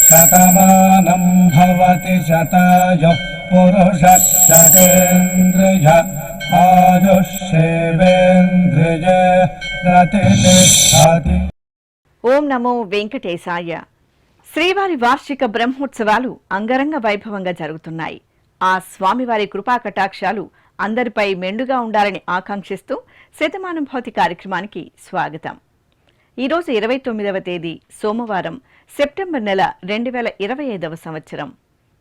శతమానం భవతి శతాయుః పురుషः శతేంద్రియ ఆయుష్యేవేంద్రియ ప్రతిష్ఠతి. ఓం నమో వెంకటేశాయ. శ్రీవారి వార్షిక బ్రహ్మోత్సవాలు అంగరంగ వైభవంగా జరుగుతున్నాయి. ఆ స్వామివారి కృపా కటాక్షాలు అందరిపై మెండుగా ఉండాలని ఆకాంక్షిస్తూ శతమానం భవతి కార్యక్రమానికి స్వాగతం. ఈరోజు 29వ తేదీ సోమవారం, సెప్టెంబర్ నెల 2025వ సంవత్సరం.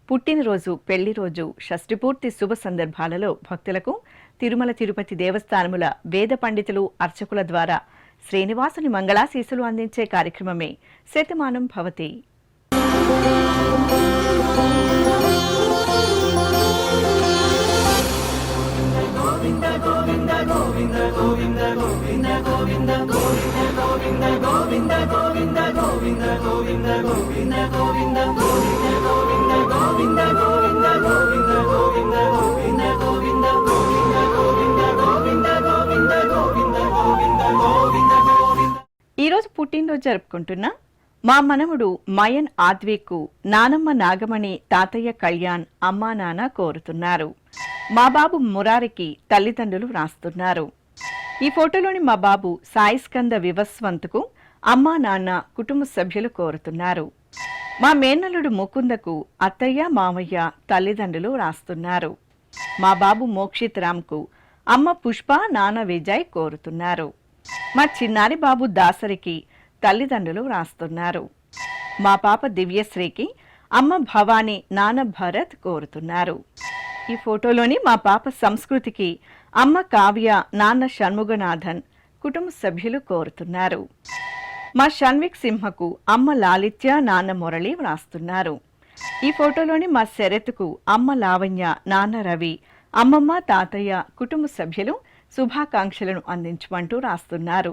పుట్టినరోజు, పెళ్లి రోజు, షష్ఠిపూర్తి శుభ సందర్భాలలో భక్తులకు తిరుమల తిరుపతి దేవస్థానముల వేద పండితులు, అర్చకుల ద్వారా శ్రీనివాసుని మంగళాశీసులు అందించే కార్యక్రమమే శతమానం భవతి. ఈరోజు పుట్టినరోజు జరుపుకుంటున్న మా మనవడు మయన్ ఆద్వికు నానమ్మ నాగమణి, తాతయ్య కళ్యాణ్, అమ్మా నాన్న కోరుతున్నారు. మా బాబు మురారికి తల్లిదండ్రులు వ్రాస్తున్నారు. ఈ ఫోటోలోని మా బాబు సాయిస్కంద వివస్వంత్కు అమ్మా నాన్న, కుటుంబ సభ్యులు కోరుతున్నారు. మా మేనల్లుడు ముకుందకు అత్తయ్య, మామయ్య, తల్లిదండ్రులు వ్రాస్తున్నారు. మా బాబు మోక్షిత్ రామ్కు అమ్మ పుష్ప, నాన్న విజయ్ కోరుతున్నారు. మా చిన్నారి బాబు దాసరికి తల్లిదండ్రులు వ్రాస్తున్నారు. మా పాప దివ్యశ్రీకి అమ్మ భవానీ, నాన్న భరత్ కోరుతున్నారు. ఈ ఫోటోలోని మా పాప సంస్కృతికి అమ్మ కావ్య, నాన్న షణ్ముగనాథన్, కుటుంబ సభ్యులు కోరుతున్నారు. మా షణ్విక్ సింహకు అమ్మ లాలిత్య, నాన్న మురళి వ్రాస్తున్నారు. ఈ ఫోటోలోని మా శరత్కు అమ్మ లావణ్య, నాన్న రవి, అమ్మమ్మ, తాతయ్య, కుటుంబ సభ్యులు శుభాకాంక్షలను అందించమంటూ రాస్తున్నారు.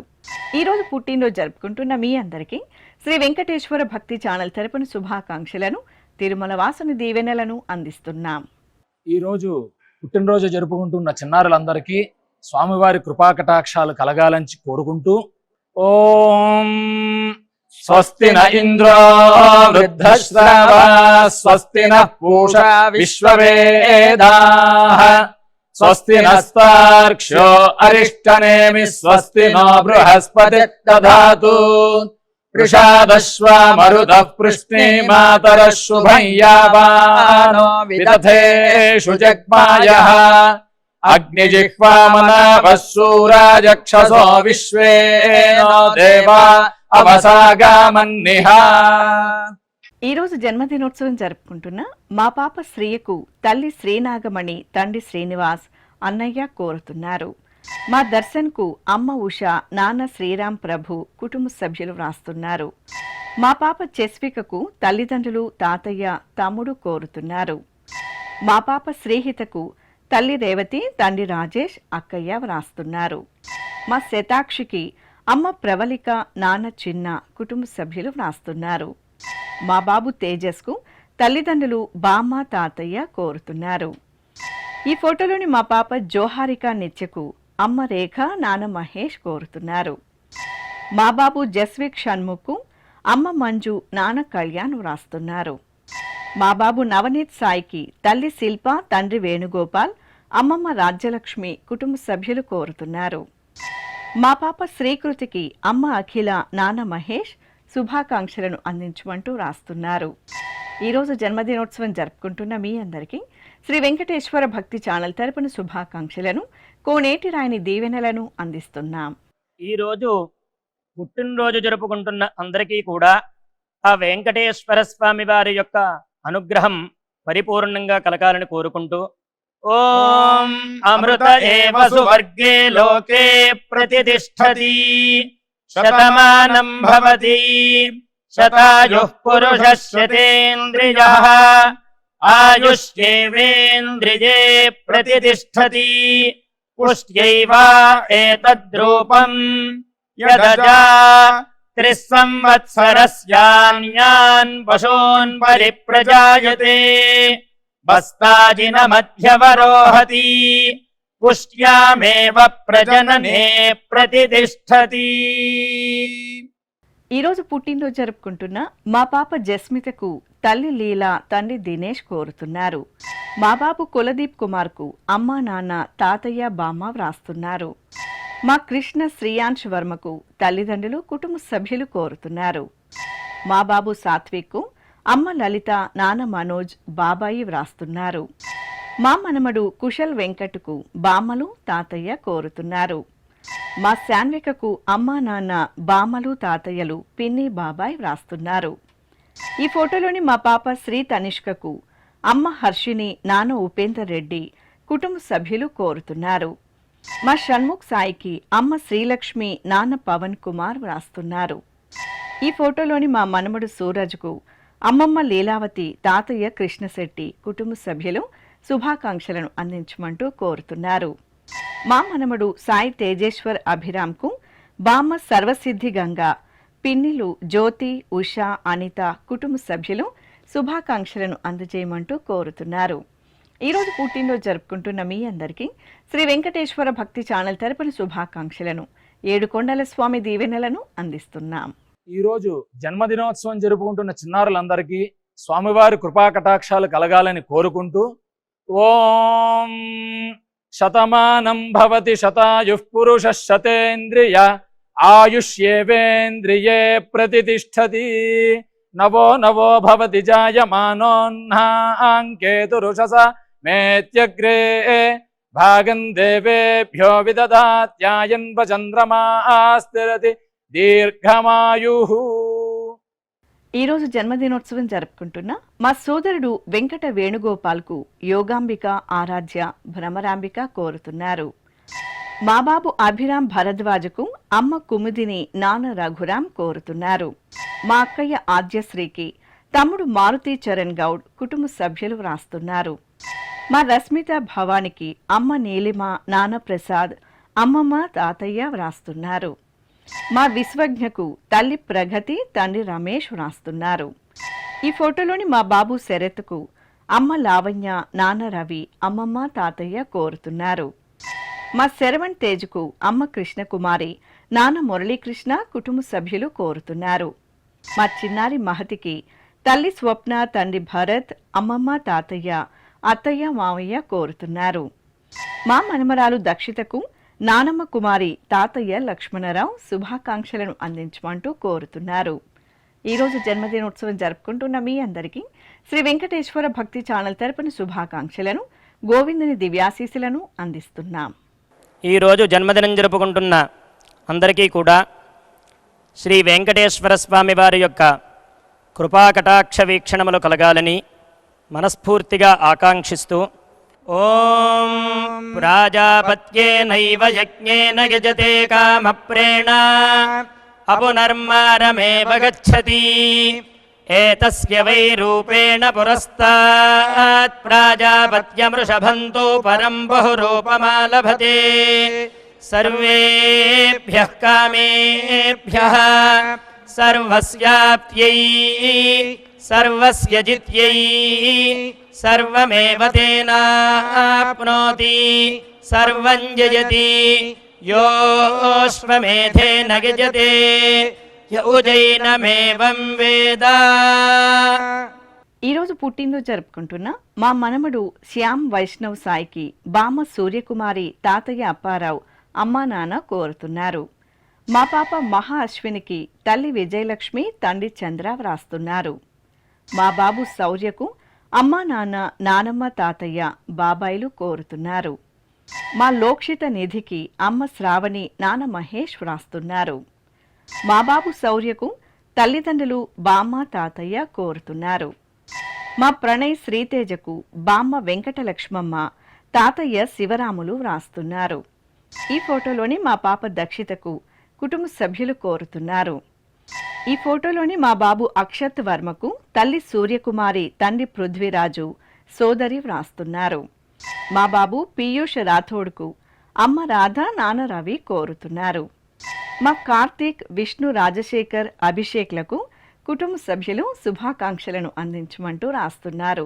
ఈరోజు పుట్టినరోజు జరుపుకుంటున్న మీ అందరికీ శ్రీ వెంకటేశ్వర భక్తి ఛానల్ తరపున శుభాకాంక్షలను, తిరుమల వాసుని దీవెనలను అందిస్తున్నాం. ఈరోజు పుట్టినరోజు జరుపుకుంటున్న చిన్నారులందరికీ స్వామివారి కృపాకటాక్షాలు కలగాలని కోరుకుంటూ, ఓం స్వస్తి న ఇంద్రో వృద్ధశ్రవా స్వస్తి న పూషా విశ్వవేదాః స్వస్తి నస్తార్క్ష్యో అరిష్టనేమి స్వస్తి నో బృహస్పతి దధాతు వృషాదశ్వా మరుతః పృష్ణే మాతరః శుభం యావానో విదథేషు జగ్మాయః అగ్నిజిహ్వా మనావః శూరాజక్షసో విశ్వేనో దేవా అవసాగామన్నిహ. ఈరోజు జన్మదినోత్సవం జరుపుకుంటున్న మా పాప శ్రీయకు తల్లి శ్రీనాగమణి, తండ్రి శ్రీనివాస్, అన్నయ్య కోరుతున్నారు. మా దర్శన్కు అమ్మ ఉష, నాన్న శ్రీరామ్ ప్రభు, కుటుంబ సభ్యులు వ్రాస్తున్నారు. మా పాప చెస్వికకు తల్లిదండ్రులు, తాతయ్య, తమ్ముడు కోరుతున్నారు. మా పాప శ్రీహితకు తల్లి రేవతి, తండ్రి రాజేష్, అక్కయ్య వ్రాస్తున్నారు. మా శతాక్షికి అమ్మ ప్రవళిక, నాన్న చిన్న, కుటుంబ సభ్యులు వ్రాస్తున్నారు. మా బాబు తేజస్కు తల్లిదండ్రులు బామ్మ, తాతయ్య కోరుతున్నారు. ఈ ఫోటోలోని మా పాప జోహారిక నిత్యకు అమ్మ రేఖ, నాన్న మహేష్ కోరుతున్నారు. మా బాబు జస్విక్ షణ్ముఖ్కు అమ్మ మంజు, నాన్న కళ్యాణ్ వ్రాస్తున్నారు. మా బాబు నవనీత్ సాయికి తల్లి శిల్ప, తండ్రి వేణుగోపాల్, అమ్మమ్మ రాజ్యలక్ష్మి, కుటుంబ సభ్యులు కోరుతున్నారు. మా పాప శ్రీకృతికి అమ్మ అఖిల, నాన్న మహేష్ శుభాకాంక్షలను అందించమంటూ రాస్తున్నారు. ఈరోజు జన్మదినోత్సవం జరుపుకుంటున్న మీ అందరికీ శ్రీ వెంకటేశ్వర భక్తి ఛానల్ తరపున శుభాకాంక్షలను, కోనేటి రాయని దీవెనలను అందిస్తున్నాం. ఈరోజు పుట్టినరోజు జరుపుకుంటున్న అందరికీ కూడా ఆ వెంకటేశ్వర స్వామి వారి యొక్క అనుగ్రహం పరిపూర్ణంగా కలగాలని కోరుకుంటూ, ఓం అమృత ఏవ సువర్గే లోకే ప్రతిష్ఠతి శతమానం భవతి శతాయుః పురుషः శతేంద్రియః ఆయుష్యేవేంద్రియే ప్రతిష్ఠతి పుష్ట్యైవ ఏతద్రూపం యదజా త్రిస్సంవత్సరస్యాన్యాన్ పశూన్ పరిప్రజాయతే భస్తాజిన మధ్యవరోహతి పుష్ట్యామేవ ప్రజననే ప్రతిష్టతి. ఈరోజు పుట్టినరోజు జరుపుకుంటున్న మా పాప జస్మితకు తల్లి లీలా, తండ్రి దినేష్ కోరుతున్నారు. మా బాబు కులదీప్ కుమార్కు అమ్మ, నాన్న, తాతయ్య, బామ్మ వ్రాస్తున్నారు. మా కృష్ణ శ్రీయాంశ్ వర్మకు తల్లిదండ్రులు, కుటుంబ సభ్యులు కోరుతున్నారు. మా బాబు సాత్విక్కు అమ్మ లలిత, నాన్న మనోజ్, బాబాయి వ్రాస్తున్నారు. మా మనమడు కుశల్ వెంకట్కు బామ్మలు, తాతయ్య కోరుతున్నారు. మా శాన్వికకు అమ్మ, నాన్న, బామ్మలు, తాతయ్యలు, పిన్ని, బాబాయ్ వ్రాస్తున్నారు. ఈ ఫోటోలోని మా పాప శ్రీ తనిష్కకు అమ్మ హర్షిని, నాన్న ఉపేందర్ రెడ్డి, కుటుంబ సభ్యులు కోరుతున్నారు. మా షణ్ముఖ్ సాయికి అమ్మ శ్రీలక్ష్మి, నాన్న పవన్ కుమార్ వ్రాస్తున్నారు. ఈ ఫోటోలోని మా మనమడు సూరజ్కు అమ్మమ్మ లీలావతి, తాతయ్య కృష్ణశెట్టి, కుటుంబ సభ్యులు శుభాకాంక్షలను అందించమంటూ కోరుతున్నారు. మా మనమడు సాయి తేజేశ్వర్ అభిరామ్కు బామ్మ సర్వసిద్ధి గంగా, పిన్నిలు జ్యోతి, ఉషా, అనిత, కుటుంబ సభ్యులు శుభాకాంక్షలను అందజేయమంటూ కోరుతున్నారు. ఈరోజు పుట్టినరోజు జరుపుకుంటున్న మీ అందరికీ శ్రీ వెంకటేశ్వర భక్తి ఛానల్ తరపున శుభాకాంక్షలను, ఏడుకొండల స్వామి దీవెనలను అందిస్తున్నాం. ఈరోజు జన్మదినోత్సవం జరుపుకుంటున్న చిన్నారులందరికీ స్వామివారి కృపాకటాక్షాలు కలగాలని కోరుకుంటూ ఓం శతమానం భవతి శతాయుః పురుషః శతేంద్రియ ఆయుష్యేవేంద్రియే ప్రతిష్టతి నవో నవో భవతి జాయమానోన్హాంకేతురుషస మేత్యగ్రే భాగం దేవేభ్యో విదదాత్యాయన్వ చంద్రమాస్థిరతి దీర్ఘమాయుః. ఈరోజు జన్మదినోత్సవం జరుపుకుంటున్న మా సోదరుడు వెంకట వేణుగోపాల్కు యోగాంబిక, ఆరాధ్య, భ్రమరాంబిక కోరుతున్నారు. మా బాబు అభిరామ్ భరద్వాజకు అమ్మ కుముదిని, నాన్న రఘురాం కోరుతున్నారు. మా అక్కయ్య ఆద్యశ్రీకి తమ్ముడు మారుతి చరణ్ గౌడ్, కుటుంబ సభ్యులు వ్రాస్తున్నారు. మా రస్మిత భవానికి అమ్మ నీలిమ, నాన్న ప్రసాద్, అమ్మమ్మ, తాతయ్య వ్రాస్తున్నారు. మా విశ్వజ్ఞకు తల్లి ప్రగతి, తండ్రి రమేష్ వ్రాస్తున్నారు. ఈ ఫోటోలోని మా బాబు శరత్కు అమ్మ లావణ్య, నాన్న రవి, అమ్మమ్మ, తాతయ్య కోరుతున్నారు. మా శరవణ్ తేజ్కు అమ్మ కృష్ణకుమారి, నాన్న మురళీకృష్ణ, కుటుంబ సభ్యులు కోరుతున్నారు. మా చిన్నారి మహతికి తల్లి స్వప్న, తండ్రి భరత్, అమ్మమ్మ, తాతయ్య, అత్తయ్య, మావయ్య కోరుతున్నారు. మా మనమరాలు దక్షితకు నానమ్మ కుమారి, తాతయ్య లక్ష్మణరావు శుభాకాంక్షలను అందించమంటూ కోరుతున్నారు. ఈరోజు జన్మదినోత్సవం జరుపుకుంటున్న మీ అందరికీ శ్రీ వెంకటేశ్వర భక్తి ఛానల్ తరపున శుభాకాంక్షలను, గోవిందుని దివ్యాశీస్సులను అందిస్తున్నాం. ఈరోజు జన్మదినం జరుపుకుంటున్న అందరికీ కూడా శ్రీ వెంకటేశ్వర స్వామి వారి యొక్క కృపాకటాక్ష వీక్షణములు కలగాలని మనస్ఫూర్తిగా ఆకాంక్షిస్తూ ఓం ప్రాజాపత్యేనైవ యజ్ఞేన యజతే కామప్రేణ అపునర్మారమేవ గచ్చతి ఏతస్య వై రూపేణ పురస్తాత్ ప్రాజాపత్యమృషభంతో పరం బహురూపమాలభతే సర్వేభ్యః కామేభ్యః సర్వస్యాప్త్యై సర్వస్య జిత్యై సర్వమేవ తేనాప్నోతి సర్వం జయతి యోష్వమేధేన గజతే యౌజైనమేవం వేద. ఈరోజు పుట్టినరోజు జరుపుకుంటున్న మా మనమడు శ్యామ్ వైష్ణవ్ సాయికి బామ్మ సూర్యకుమారి, తాతయ్య అప్పారావు, అమ్మా నాన్న కోరుతున్నారు. మా పాప మహా అశ్వినికి తల్లి విజయలక్ష్మి, తండ్రి చంద్ర వ్రాస్తున్నారు. మా బాబు శౌర్యకు అమ్మా నాన్న, నానమ్మ, తాతయ్య, బాబాయిలు కోరుతున్నారు. మా లోక్షిత నిధికి అమ్మ శ్రావణి, నాన్న మహేష్ వ్రాస్తున్నారు. మా బాబు శౌర్యకు తల్లిదండ్రులు బామ్మ, తాతయ్య కోరుతున్నారు. మా ప్రణయ్ శ్రీతేజకు బామ్మ వెంకటలక్ష్మమ్మ, తాతయ్య శివరాములు వ్రాస్తున్నారు. ఈ ఫోటోలోని మా పాప దక్షితకు కుటుంబ సభ్యులు కోరుతున్నారు. ఈ ఫోటోలోని మా బాబు అక్షత్ వర్మకు తల్లి సూర్యకుమారి, తండ్రి పృథ్వీరాజు, సోదరి వ్రాస్తున్నారు. మా బాబు పీయూష్ రాథోడ్కు అమ్మ రాధ, నాన్న రవి కోరుతున్నారు. మా కార్తీక్, విష్ణు, రాజశేఖర్, అభిషేక్లకు కుటుంబ సభ్యులు శుభాకాంక్షలను అందించమంటూ రాస్తున్నారు.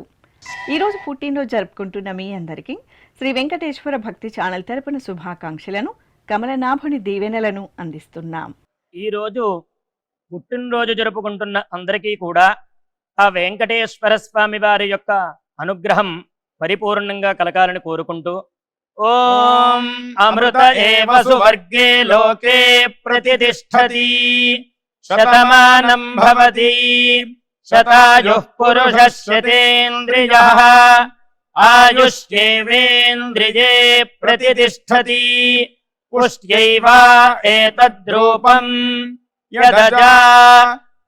ఈరోజు పుట్టినరోజు జరుపుకుంటున్న మీ అందరికీ శ్రీ వెంకటేశ్వర భక్తి ఛానల్ తరపున శుభాకాంక్షలను, కమలనాభుని దీవెనలను అందిస్తున్నాం. ఈరోజు పుట్టినరోజు జరుపుకుంటున్న అందరికీ కూడా ఆ వెంకటేశ్వర స్వామి వారి యొక్క అనుగ్రహం పరిపూర్ణంగా కలగాలని కోరుకుంటూ, ఓం అమృత ఏవ సువర్గే లోకే ప్రతిష్టతి శతమానం భవతి శతాయుః పురుషः శతేంద్రియః ఆయుష్యేవేంద్రియే ప్రతిష్టతి పుష్ట్యైవ ఏతద్రూపం యదజా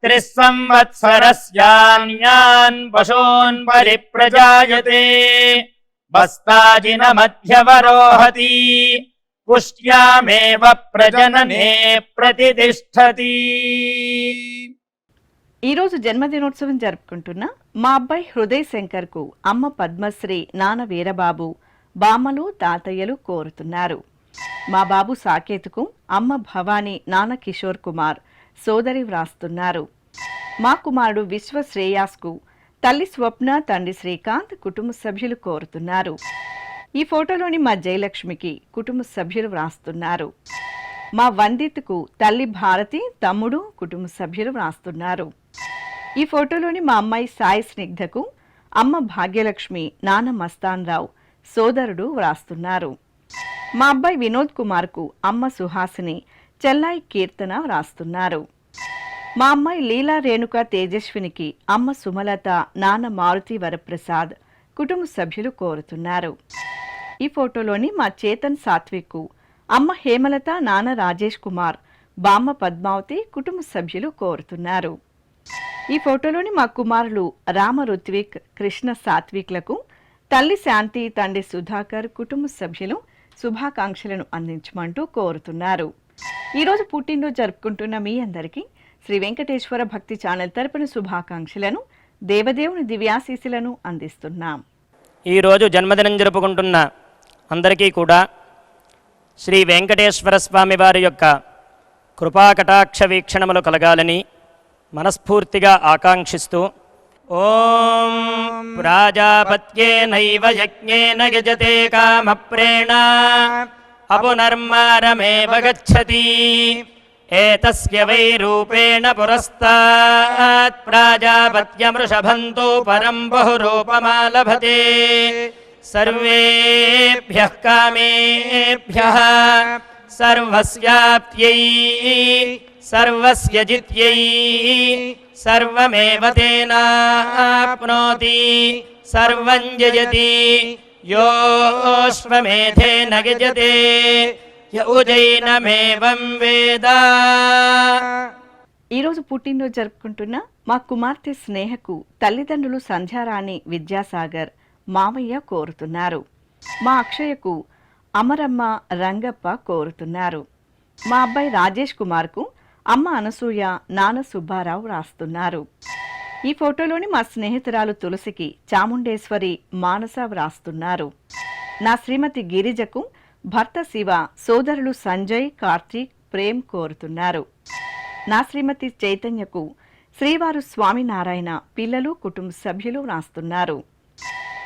త్రిస్సంవత్సరస్యాన్యాన్ పశూన్ పరిప్రజాయతే బస్తాజిన మధ్యవరోహతి పుష్ట్యామేవ ప్రజననే ప్రతిష్టతి. ఈరోజు జన్మదినోత్సవం జరుపుకుంటున్న మా అబ్బాయి హృదయ్ శంకర్కు అమ్మ పద్మశ్రీ, నాన్న వీరబాబు, బామ్మలు, తాతయ్యలు కోరుతున్నారు. మా బాబు సాకేత్కు అమ్మ భవానీ, నాన్న కిషోర్ కుమార్, సోదరి వ్రాస్తున్నారు. మా కుమారుడు విశ్వ శ్రేయాస్కు తల్లి స్వప్న, తండ్రి శ్రీకాంత్, కుటుంబ సభ్యులు కోరుతున్నారు. ఈ ఫోటోలోని మా జయలక్ష్మికి కుటుంబ సభ్యులు వ్రాస్తున్నారు. మా వందిత్కు తల్లి భారతి, తమ్ముడు, కుటుంబ సభ్యులు వ్రాస్తున్నారు. ఈ ఫోటోలోని మా అమ్మాయి సాయి స్నిగ్ధకు అమ్మ భాగ్యలక్ష్మి, నాన్న మస్తాన్ రావు, సోదరుడు వ్రాస్తున్నారు. మా అబ్బాయి వినోద్ కుమార్కు అమ్మ సుహాసిని, చెల్లాయి కీర్తన వ్రాస్తున్నారు. మా అమ్మాయి లీలా రేణుక తేజస్వినికి అమ్మ సుమలత, నాన్న మారుతి వరప్రసాద్, కుటుంబ సభ్యులు కోరుతున్నారు. ఈ ఫోటోలోని మా చేతన్ సాత్విక్కు అమ్మ హేమలత, నాన్న రాజేష్ కుమార్, బామ్మ పద్మావతి, కుటుంబ సభ్యులు కోరుతున్నారు. ఈ ఫోటోలోని మా కుమారులు రామ రుత్విక్, కృష్ణ సాత్విక్లకు తల్లి శాంతి, తండ్రి సుధాకర్, కుటుంబ సభ్యులు శుభాకాంక్షలను అందించమంటూ కోరుతున్నారు. ఈరోజు పుట్టినరోజు జరుపుకుంటున్న మీ అందరికీ శ్రీ వెంకటేశ్వర భక్తి ఛానల్ తరపున శుభాకాంక్షలను, దేవదేవుని దివ్యాశీస్సులను అందిస్తున్నాం. ఈరోజు జన్మదినం జరుపుకుంటున్న అందరికీ కూడా శ్రీ వెంకటేశ్వర స్వామి వారి యొక్క కృపాకటాక్ష వీక్షణములు కలగాలని మనస్ఫూర్తిగా ఆకాంక్షిస్తూ, ఓం ప్రాజాపత్యేనైవ యజ్ఞేన యజతే కామప్రేణ అపునర్మారమేవ గచ్చతి ఏతస్య వై రూపేణ పురస్తాత్ ప్రాజాపత్యమృషభంతో పరం బహురూపమాలభతే సర్వేభ్యః కామేభ్యః సర్వస్యాప్త్యై సర్వస్య జిత్యై సర్వమేవ తేనాప్నోతి సర్వం జయతి యోऽశ్వమేధేన యజతే య ఉజైనమేవం వేద. ఈరోజు పుట్టినరోజు జరుపుకుంటున్న మా కుమార్తె స్నేహకు తల్లిదండ్రులు సంధ్యారాణి, విద్యాసాగర్, మావయ్య కోరుతున్నారు. మా అక్షయకు అమరమ్మ, రంగప్ప కోరుతున్నారు. మా అబ్బాయి రాజేష్ కుమార్కు అమ్మ అనసూయ, నాన్న సుబ్బారావు రాస్తున్నారు. ఈ ఫోటోలోని మా స్నేహితురాలు తులసికి చాముండేశ్వరి, మానస వ్రాస్తున్నారు. నా శ్రీమతి గిరిజకు భర్త శివ, సోదరులు సంజయ్, కార్తీక్, ప్రేమ్ కోరుతున్నారు. నా శ్రీమతి చైతన్యకు శ్రీవారు స్వామినారాయణ, పిల్లలు, కుటుంబ సభ్యులు వ్రాస్తున్నారు.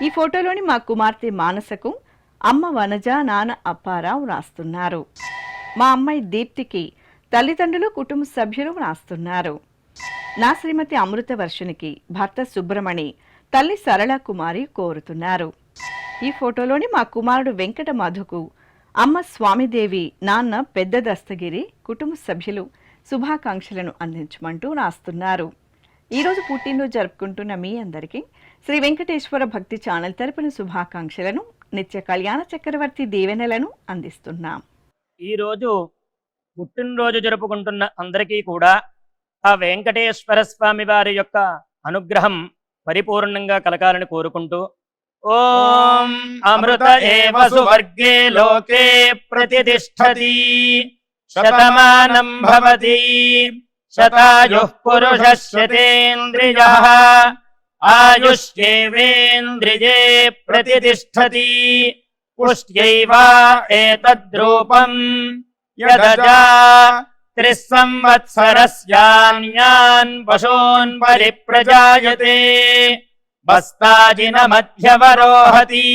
ఈ ఫోటోలోని మా కుమార్తె మానసకు అమ్మ వనజ, నాన్న అప్పారావు వ్రాస్తున్నారు. మా అమ్మాయి దీప్తికి తల్లిదండ్రులు, కుటుంబ సభ్యులు వ్రాస్తున్నారు. నా శ్రీమతి అమృతవర్షినికి భర్త సుబ్రమణి, తల్లి సరళ కుమారి కోరుతున్నారు. ఈ ఫోటోలోని మా కుమారుడు వెంకట మధుకు అమ్మ స్వామిదేవి, నాన్న పెద్ద దస్తగిరి, కుటుంబ సభ్యులు శుభాకాంక్షలను అందించమంటూ రాస్తున్నారు. ఈరోజు పుట్టినరోజు జరుపుకుంటున్న మీ అందరికీ శ్రీ వెంకటేశ్వర భక్తి ఛానల్ తరపున శుభాకాంక్షలను, నిత్య కళ్యాణ చక్రవర్తి దీవెనలను అందిస్తున్నాం. ఈరోజు పుట్టినరోజు జరుపుకుంటున్న అందరికీ కూడా ఆ వెంకటేశ్వర స్వామి వారి యొక్క అనుగ్రహం పరిపూర్ణంగా కలగాలని కోరుకుంటూ, ఓం అమృత ఏవ సువర్గే లోకే ప్రతిష్టతి శతమానం భవతి శతాయుః పురుషः శతేంద్రియః ఆయుష్యేవేంద్రియే ప్రతిష్టతి పుష్ట్యైవ ఏతద్రూపం యదజా త్రిస్సంవత్సరస్యాన్యాన్ పశూన్ పరిప్రజాయతే బస్తాజినమధ్యవరోహతి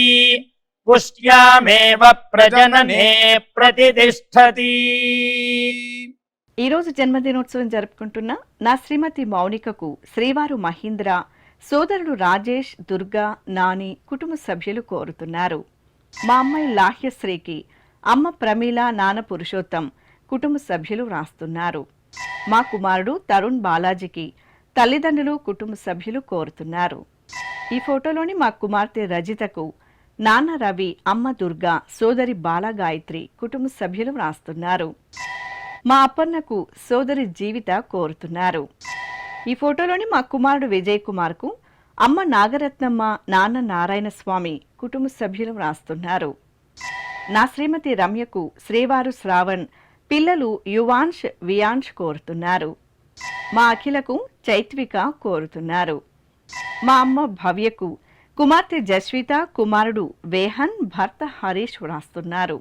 పుష్ట్యామేవ ప్రజననే ప్రతిష్టతి. ఈరోజు జన్మదినోత్సవం జరుపుకుంటున్న నా శ్రీమతి మౌనికకు శ్రీవారు మహీంద్ర, సోదరుడు రాజేష్, దుర్గా, నాని, కుటుంబ సభ్యులు కోరుతున్నారు. మా అమ్మాయి లాహ్యశ్రీకి అమ్మ ప్రమీల, నాన్న పురుషోత్తం, కుటుంబ సభ్యులు వ్రాస్తున్నారు. మా కుమారుడు తరుణ్ బాలాజీకి తల్లిదండ్రులు, కుటుంబ సభ్యులు కోరుతున్నారు. ఈ ఫోటోలోని మా కుమార్తె రజితకు నాన్న రవి, అమ్మ దుర్గా, సోదరి బాలగాయత్రి, కుటుంబ సభ్యులు వ్రాస్తున్నారు. మా అప్పన్నకు సోదరి జీవిత కోరుతున్నారు. ఈ ఫోటోలోని మా కుమారుడు విజయ్ కుమార్కు అమ్మ నాగరత్నమ్మ, నాన్న నారాయణ స్వామి, కుటుంబ సభ్యులు వ్రాస్తున్నారు. నా శ్రీమతి రమ్యకు శ్రీవారు శ్రావణ్, పిల్లలు యువాంష్, వియాంష్ కోరుతున్నారు. మా అఖిలకు చైత్విక కోరుతున్నారు. మా అమ్మ భవ్యకు కుమార్తె జస్విత, కుమారుడు వేహన్, భర్త హరీష్ వ్రాస్తున్నారు.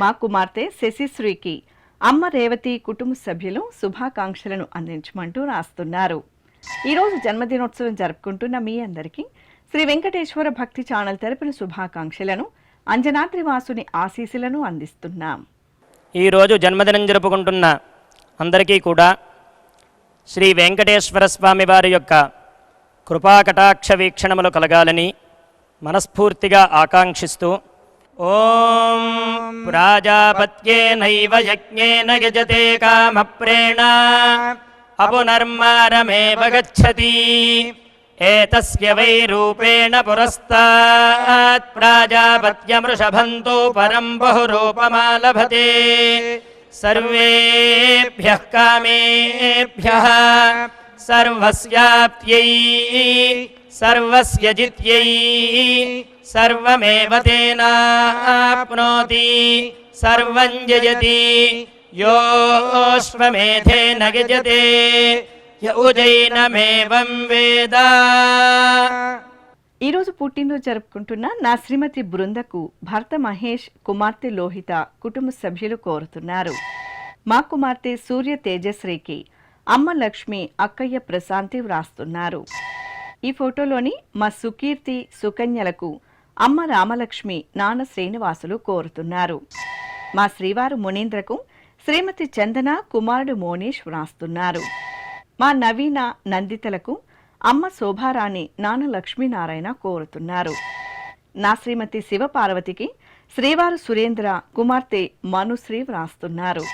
మా కుమార్తె శశిశ్రీకి అమ్మ రేవతి, కుటుంబ సభ్యులు శుభాకాంక్షలను అందించమంటూ రాస్తున్నారు. ఈరోజు జన్మదినోత్సవం జరుపుకుంటున్న మీ అందరికీ శ్రీ వెంకటేశ్వర భక్తి ఛానల్ తరపున శుభాకాంక్షలను, అంజనాద్రి వాసుని ఆశీస్సులను అందిస్తున్నాం. ఈరోజు జన్మదినం జరుపుకుంటున్న అందరికీ కూడా శ్రీ వెంకటేశ్వర స్వామి వారి యొక్క కృపాకటాక్ష వీక్షణములు కలగాలని మనస్ఫూర్తిగా ఆకాంక్షిస్తూ ఓం ప్రాజాపత్యేనైవ యజ్ఞేన యజతే కామప్రేణ అపునర్మారమేవ గచ్చతి ఏతస్య వై రూపేణ పురస్తాత్ ప్రాజాపత్యమృషభంతో పరం బహురూపమాలభతే సర్వేభ్యః కామేభ్యః సర్వస్యాప్త్యై సర్వస్య జిత్యై సర్వమేవ తేనాప్నోతి సర్వం జయతి యోష్వమేధేన గజతే యౌజైనమేవం వేద. ఈరోజు పుట్టినరోజు జరుపుకుంటున్న నా శ్రీమతి బృందకు భర్త మహేష్, కుమార్తె లోహిత, కుటుంబ సభ్యులు కోరుతున్నారు. మా కుమార్తె సూర్య తేజశ్రీకి అమ్మ లక్ష్మి, అక్కయ్య ప్రశాంతి వ్రాస్తున్నారు. ఈ ఫోటోలోని మా సుకీర్తి, సుకన్యలకు అమ్మ రామలక్ష్మి, నాన్న శ్రీనివాసులు కోరుతున్నారు. మా శ్రీవారు మునీంద్రకు శ్రీమతి చందన, కుమారుడు మోనీష్ వ్రాస్తున్నారు. మా నవీన, నందితలకు అమ్మ శోభారాణి, నాన్న లక్ష్మీనారాయణ కోరుతున్నారు. నా శ్రీమతి శివపార్వతికి శ్రీవారు సురేంద్ర, కుమార్తె మనుశ్రీ వ్రాస్తున్నారు.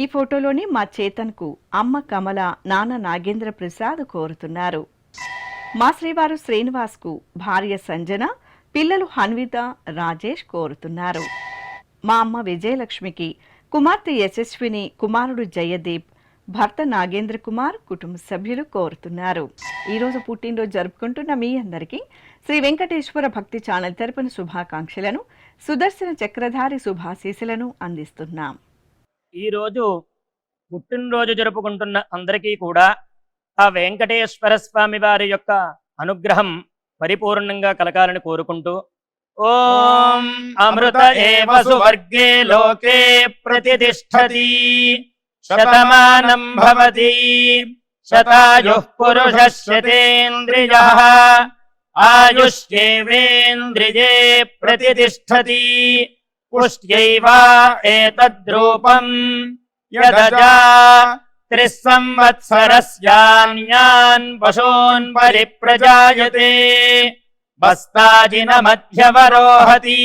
ఈ ఫోటోలోని మా చేతన్కు అమ్మ కమల, నాన్న నాగేంద్ర ప్రసాద్ కోరుతున్నారు. మా శ్రీవారు శ్రీనివాస్కు భార్య సంజన, పిల్లలు హన్విత, రాజేష్ కోరుతున్నారు. మా అమ్మ విజయలక్ష్మికి కుమార్తె యశస్విని, కుమారుడు జయదీప్, భర్త నాగేంద్ర కుమార్, కుటుంబ సభ్యులు కోరుతున్నారు. ఈరోజు పుట్టినరోజు జరుపుకుంటున్న మీ అందరికీ శ్రీ వెంకటేశ్వర భక్తి ఛానల్ తరపున శుభాకాంక్షలను, సుదర్శన చక్రధారి శుభాశీస్సులను అందిస్తున్నాం. ఈరోజు పుట్టినరోజు జరుపుకుంటున్న అందరికీ కూడా ఆ వెంకటేశ్వర స్వామి వారి యొక్క అనుగ్రహం పరిపూర్ణంగా కలగాలని కోరుకుంటూ ఓం అమృత ఏవ సువర్గే లోకే ప్రతిష్టతి శతమానం భవతి శతాయుః పురుషः శతేంద్రియః ఆయుష్యేవేంద్రియే ప్రతిష్టతి పుష్ట్యైవ ఏతద్రూపం యదజా త్రిస్సంవత్సరస్యాన్యాన్ పశూన్ పరిప్రజాయతే బస్తాజినమధ్యవరోహతి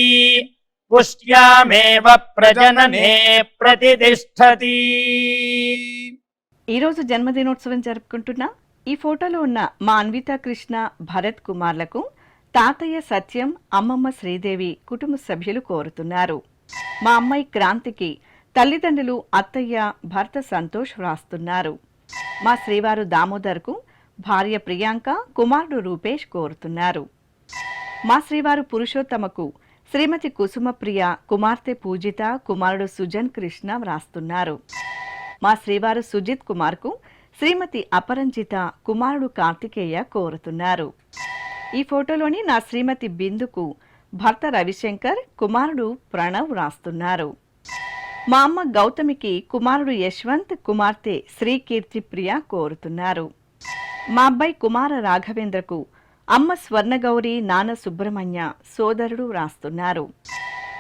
పుష్ట్యామేవ ప్రజననే ప్రతిష్టతి. ఈరోజు జన్మదినోత్సవం జరుపుకుంటున్న ఈ ఫోటోలో ఉన్న మా అన్విత కృష్ణ, భరత్ కుమార్లకు తాతయ్య సత్యం, అమ్మమ్మ శ్రీదేవి, కుటుంబ సభ్యులు కోరుతున్నారు. మా అమ్మాయి క్రాంతికి తల్లిదండ్రులు అత్తయ్య, భర్త సంతోష్ వ్రాస్తున్నారు. మా శ్రీవారు దామోదర్కు భార్య ప్రియాంక, కుమారుడు రూపేష్ కోరుతున్నారు. మా శ్రీవారు పురుషోత్తమకు శ్రీమతి కుసుమప్రియ, కుమార్తె పూజిత, కుమారుడు సుజన్ కృష్ణ వ్రాస్తున్నారు. మా శ్రీవారు సుజిత్ కుమార్కు శ్రీమతి అపరంజిత, కుమారుడు కార్తికేయ కోరుతున్నారు. ఈ ఫోటోలోని నా శ్రీమతి బిందుకు భర్త రవిశంకర్, కుమారుడు ప్రణవ్ వ్రాస్తున్నారు. మా అమ్మ గౌతమికి కుమారుడు యశ్వంత్, కుమార్తె శ్రీకీర్తి ప్రియ కోరుతున్నారు. మా అబ్బాయి కుమార రాఘవేంద్రకు అమ్మ స్వర్ణగౌరి నాన్న సుబ్రహ్మణ్య సోదరుడు వ్రాస్తున్నారు.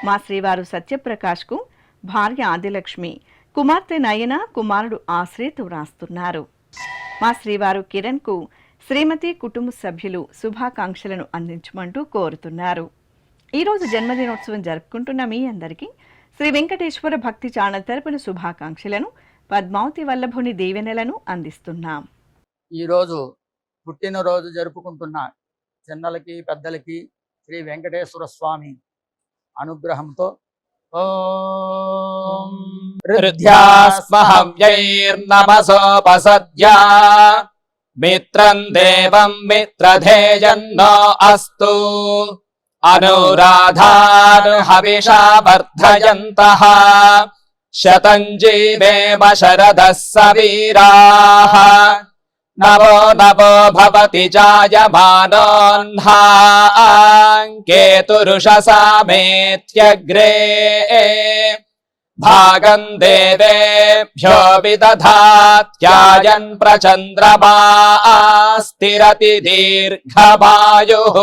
మా శ్రీవారు సత్యప్రకాష్కు భార్య ఆదిలక్ష్మి, కుమార్తె నయన, కుమారుడు ఆశ్రిత్ వ్రాస్తున్నారు. మా శ్రీవారు కిరణ్కు శ్రీమతి కుటుంబ సభ్యులు శుభాకాంక్షలను అందించమంటూ కోరుతున్నారు. ఈరోజు జన్మదినోత్సవం జరుపుకుంటున్న మీ అందరికీ శ్రీ వెంకటేశ్వర భక్తి ఛానల్ తరపున శుభాకాంక్షలను, పద్మావతి వల్లభుని దీవెనలను అందిస్తున్నాం. ఈరోజు పుట్టినరోజు జరుపుకుంటున్న చిన్నలకి పెద్దలకి శ్రీ వెంకటేశ్వర స్వామి అనుగ్రహంతో ఓం హృద్యాస్మహవ్యైర్నమసోపసద్యా మిత్రం దేవం మిత్రధేయన్నో అస్తు అనురాధాన్ హవిషా వర్ధయంతః శతం జీవేమ శరదః సవీరాః నవో నవో భవతి జాయమానోన్హాంకేతురుషసామేత్యగ్రే భాగం దేవేభ్యో విదధాత్యాయన్ ప్రచంద్రమా స్థిరతి దీర్ఘమాయుః.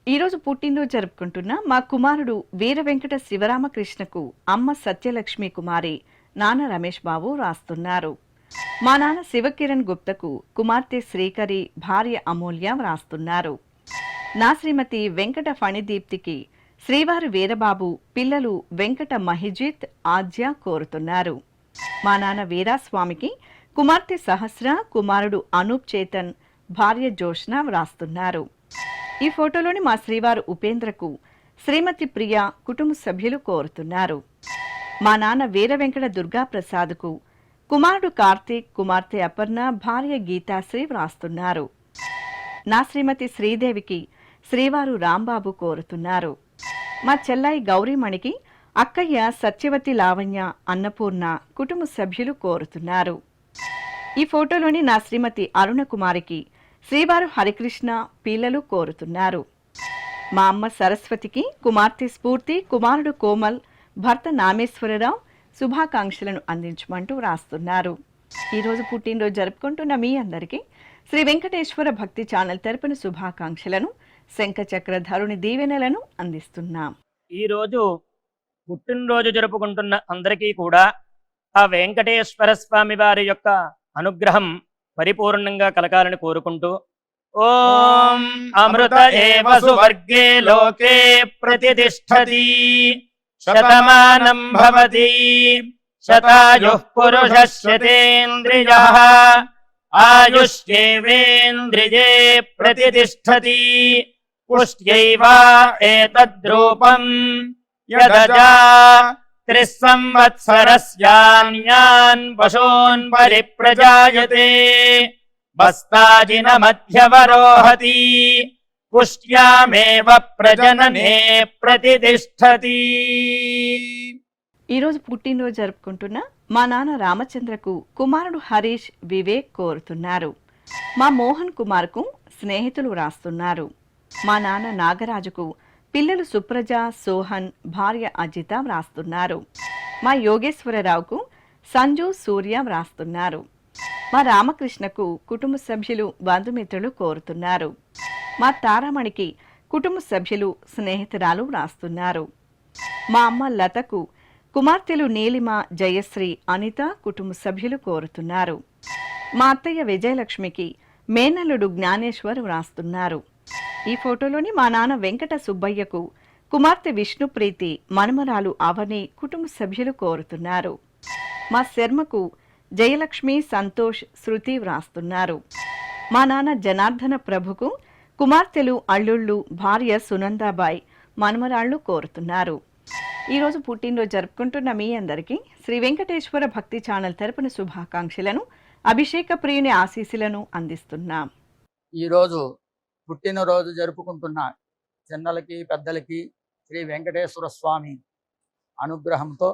ఈరోజు పుట్టినరోజు జరుపుకుంటున్న మా కుమారుడు వీర వెంకట శివరామకృష్ణకు అమ్మ సత్యలక్ష్మి కుమారి, నాన్న రమేష్ బాబు రాస్తున్నారు. మా నాన్న శివకిరణ్ గుప్తకు కుమార్తె శ్రీకరి, భార్య అమూల్య వ్రాస్తున్నారు. నా శ్రీమతి వెంకట ఫణిదీప్తికి శ్రీవారు వీరబాబు, పిల్లలు వెంకట మహిజిత్, ఆద్య కోరుతున్నారు. మా నాన్న వీరాస్వామికి కుమార్తె సహస్ర, కుమారుడు అనూప్ చేతన్, భార్య జోష్న వ్రాస్తున్నారు. ఈ ఫోటోలోని మా శ్రీవారు ఉపేంద్రకు శ్రీమతి ప్రియ, కుటుంబ సభ్యులు కోరుతున్నారు. మా నాన్న వీర వెంకట దుర్గాప్రసాద్కు కుమారుడు కార్తీక్, కుమార్తె అపర్ణ, భార్య గీతాశ్రీ వ్రాస్తున్నారు. నా శ్రీమతి శ్రీదేవికి శ్రీవారు రాంబాబు కోరుతున్నారు. మా చెల్లాయి గౌరీమణికి అక్కయ్య సత్యవతి, లావణ్య, అన్నపూర్ణ, కుటుంబ సభ్యులు కోరుతున్నారు. ఈ ఫోటోలోని నా శ్రీమతి అరుణ కుమారికి శ్రీవారు హరికృష్ణ, పిల్లలు కోరుతున్నారు. మా అమ్మ సరస్వతికి కుమార్తె స్ఫూర్తి, కుమారుడు కోమల్, భర్త నామేశ్వరరావు శుభాకాంక్షలను అందించమంటూ వ్రాస్తున్నారు. ఈరోజు పుట్టినరోజు జరుపుకుంటున్న మీ అందరికీ శ్రీ వెంకటేశ్వర భక్తి ఛానల్ తరపున శుభాకాంక్షలను, శంఖచక్రధరుని దీవెనలను అందిస్తున్నాం. ఈరోజు పుట్టినరోజు జరుపుకుంటున్న అందరికీ కూడా ఆ వెంకటేశ్వర స్వామి వారి యొక్క అనుగ్రహం పరిపూర్ణంగా కలగాలని కోరుకుంటూ ఓం అమృత ఏవ సువర్గే లోకే ప్రతిష్ఠతి శతమానం భవతి శతాయుః పురుషः శతేంద్రియః ఆయుష్యేవేంద్రియే ప్రతిష్ఠతి పుష్ట్యైవ ఏతద్రూపం యదజా త్రిస్సంవత్సరస్యాన్యాన్ పశూన్ పరిప్రజాయతే బస్తాజిన మధ్యవరోహతి పుష్ట్యామేవ ప్రజననే ప్రతిష్ఠతి. ఈరోజు పుట్టినరోజు జరుపుకుంటున్న మా నాన్న రామచంద్రకు కుమారుడు హరీష్, వివేక్ కోరుతున్నారు. మా మోహన్ కుమార్కు స్నేహితులు వ్రాస్తున్నారు. మా నాన్న నాగరాజుకు పిల్లలు సుప్రజ, సోహన్, భార్య అజిత వ్రాస్తున్నారు. మా యోగేశ్వరరావుకు సంజు, సూర్య వ్రాస్తున్నారు. మా రామకృష్ణకు కుటుంబ సభ్యులు, బంధుమిత్రులు కోరుతున్నారు. మా తారామణికి కుటుంబ సభ్యులు, స్నేహితురాలు వ్రాస్తున్నారు. మా అమ్మ లతకు కుమార్తెలు నీలిమ, జయశ్రీ, అనిత, కుటుంబ సభ్యులు కోరుతున్నారు. మా అత్తయ్య విజయలక్ష్మికి మేనల్లుడు జ్ఞానేశ్వర్ వ్రాస్తున్నారు. ఈ ఫోటోలోని మా నాన్న వెంకట సుబ్బయ్యకు కుమార్తె విష్ణుప్రీతి, మనుమరాలు అవని, కుటుంబ సభ్యులు కోరుతున్నారు. మా శర్మకు జయలక్ష్మి, సంతోష్, శృతి వ్రాస్తున్నారు. మా నాన్న జనార్దన ప్రభుకు కుమార్తెలు, అల్లుళ్ళు, భార్య సునందాబాయ్, మనుమరాళ్లు కోరుతున్నారు. ఈరోజు పుట్టినరోజు జరుపుకుంటున్న మీ అందరికీ శ్రీ వెంకటేశ్వర భక్తి ఛానల్ తరపున శుభాకాంక్షలను, అభిషేక ప్రియుని ఆశీస్సులను అందిస్తున్నాం. ఈరోజు పుట్టినరోజు జరుపుకుంటున్న చిన్నలకి పెద్దలకి శ్రీ వెంకటేశ్వర స్వామి అనుగ్రహంతో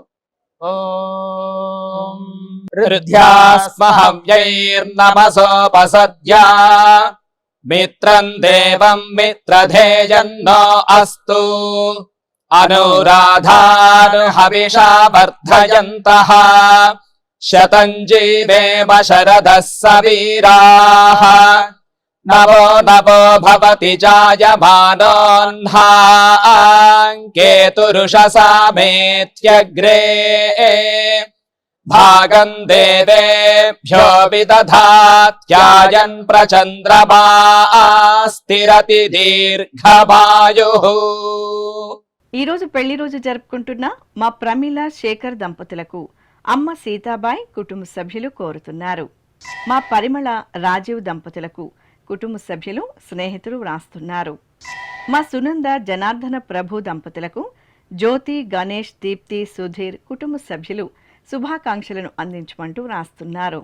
ఓం హృద్యాస్మహవ్యైర్నమసోపసద్యా మిత్రం దేవం మిత్రధేయన్నో అస్తు అనురాధాన్ హవిషా వర్ధయంతః శతం జీవేమ శరదః సవీరాః नवो नवो भवति जायमानोऽह्नाङ्केतुरुषसामेत्यग्रे भागं देवेभ्यो विदधात्यायन् प्रचन्द्रमा स्थिरति दीर्घमायुः। ఈ రోజు పెళ్లి రోజు జరుపుకుంటున్న మా ప్రమీల శేఖర్ దంపతులకు అమ్మ సీతాబాయ్ కుటుంబ సభ్యులు కోరుతున్నారు. మా పరిమళ రాజీవ్ దంపతులకు కుటుంబ సభ్యులు స్నేహితులు వ్రాస్తున్నారు. మా సునంద జనార్దన ప్రభు దంపతులకు జ్యోతి గణేష్ దీప్తి సుధీర్ కుటుంబ సభ్యులు శుభాకాంక్షలను అందించమంటూ వ్రాస్తున్నారు.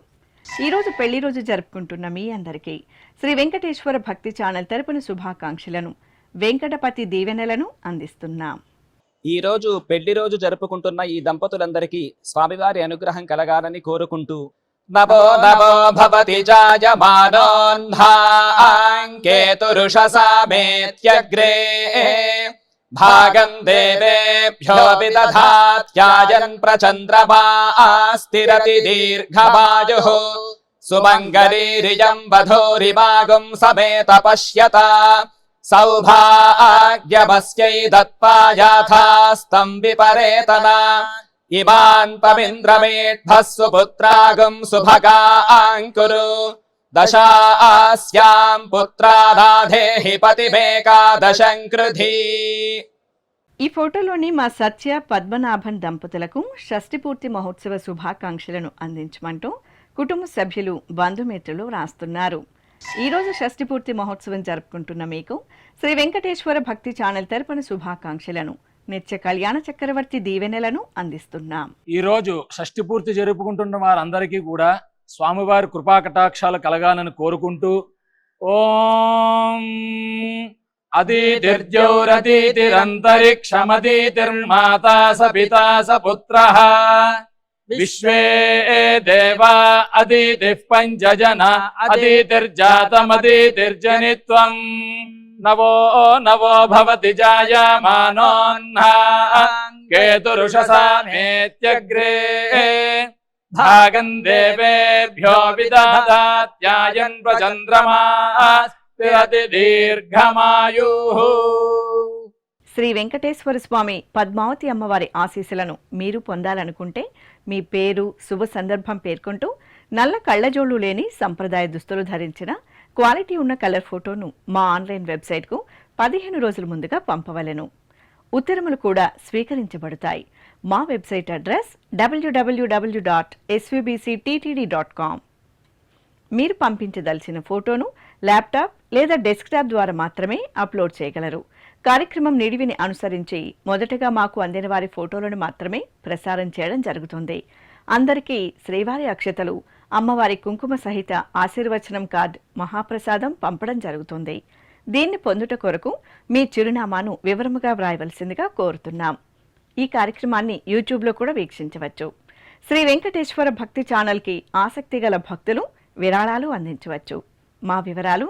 ఈరోజు పెళ్లి రోజు జరుపుకుంటున్న మీ అందరికీ శ్రీ వెంకటేశ్వర భక్తి ఛానల్ తరపున శుభాకాంక్షలను వెంకటపతి దీవెనలను అందిస్తున్నాం. ఈ రోజు పెళ్లి రోజు జరుపుకుంటున్న ఈ దంపతులందరికీ స్వామివారి అనుగ్రహం కలగాలని కోరుకుంటూ నవో నవో భవతి జాయమానోऽह्नाङ्केतुरुषसामेत्यग्రే భాగం దేవేభ్యో విదధాత్యాయన్ ప్రచంద్రమా స్థిరతి దీర్ఘమాయుః సుమంగళీరియం వధూరిమాగం సమేత పశ్యత సౌభాగ్యమస్యై దత్పాయాథాస్తం విపరేతన ఇమాన్ పవింద్రమేఢ్భస్సు పుత్రాగం సుభగాంకురు దశాస్యాం పుత్రానాధేహి పతిమేకాదశం కృధి. ఈ ఫోటోలోని మా సత్య పద్మనాభన్ దంపతులకు షష్ఠి పూర్తి మహోత్సవ శుభాకాంక్షలను అందించమంటూ కుటుంబ సభ్యులు బంధుమిత్రులు రాస్తున్నారు. ఈ రోజు షష్ఠి పూర్తి మహోత్సవం జరుపుకుంటున్న మీకు శ్రీ వెంకటేశ్వర భక్తి ఛానల్ తరపున శుభాకాంక్షలను నిత్య కళ్యాణ చక్రవర్తి దీవెనలను అందిస్తున్నాం. ఈ రోజు షష్ఠి పూర్తి జరుపుకుంటున్న వారందరికీ కూడా స్వామివారి కృపా కటాక్షాలు కలగాలని కోరుకుంటూ ఓం అదితిర్జ్యోరతితిరంతరిక్షమదితిర్మాతా సపితా సపుత్రః విశ్వే దేవా అదితిః పంచజన అదితిర్జాతమదితిర్జనిత్వం నవో నవో భవతి జాయమానోऽह्नाङ्केतुरुषसामेत्यग्రే భాగం దేవేభ్యో విదధాత్యాయన్ ప్రచంద్రమా స్థిరతి దీర్ఘమాయుః. శ్రీ వెంకటేశ్వర స్వామి పద్మావతి అమ్మవారి ఆశీస్సులను మీరు పొందాలనుకుంటే మీ పేరు శుభ సందర్భం పేర్కొంటూ నల్ల కళ్ళజోళ్లు లేని సంప్రదాయ దుస్తులు ధరించిన క్వాలిటీ ఉన్న కలర్ ఫోటోను మా ఆన్లైన్ వెబ్సైట్కు 15 రోజుల ముందుగా పంపవలెను. ఉత్తరములు కూడా స్వీకరించబడతాయి. మా వెబ్సైట్ అడ్రస్ www.svbcttd.com. మీరు పంపించదలిచిన ఫోటోను ల్యాప్టాప్ లేదా డెస్క్టాప్ ద్వారా మాత్రమే అప్లోడ్ చేయగలరు. కార్యక్రమం నిడివిని అనుసరించి మొదటగా మాకు అందిన వారి ఫోటోలను మాత్రమే ప్రసారం చేయడం జరుగుతుంది. అందరికీ శ్రీవారి అక్షతలు, అమ్మవారి కుంకుమ సహిత ఆశీర్వచనం కార్డ్, మహాప్రసాదం పంపడం జరుగుతుంది. దీన్ని పొందుట కొరకు మీ చిరునామాను వివరముగా వ్రాయవలసిందిగా కోరుతున్నాం. ఈ కార్యక్రమాన్ని యూట్యూబ్లో కూడా వీక్షించవచ్చు. శ్రీ వెంకటేశ్వర భక్తి ఛానల్కి ఆసక్తి గల భక్తులు విరాళాలు అందించవచ్చు. మా వివరాలు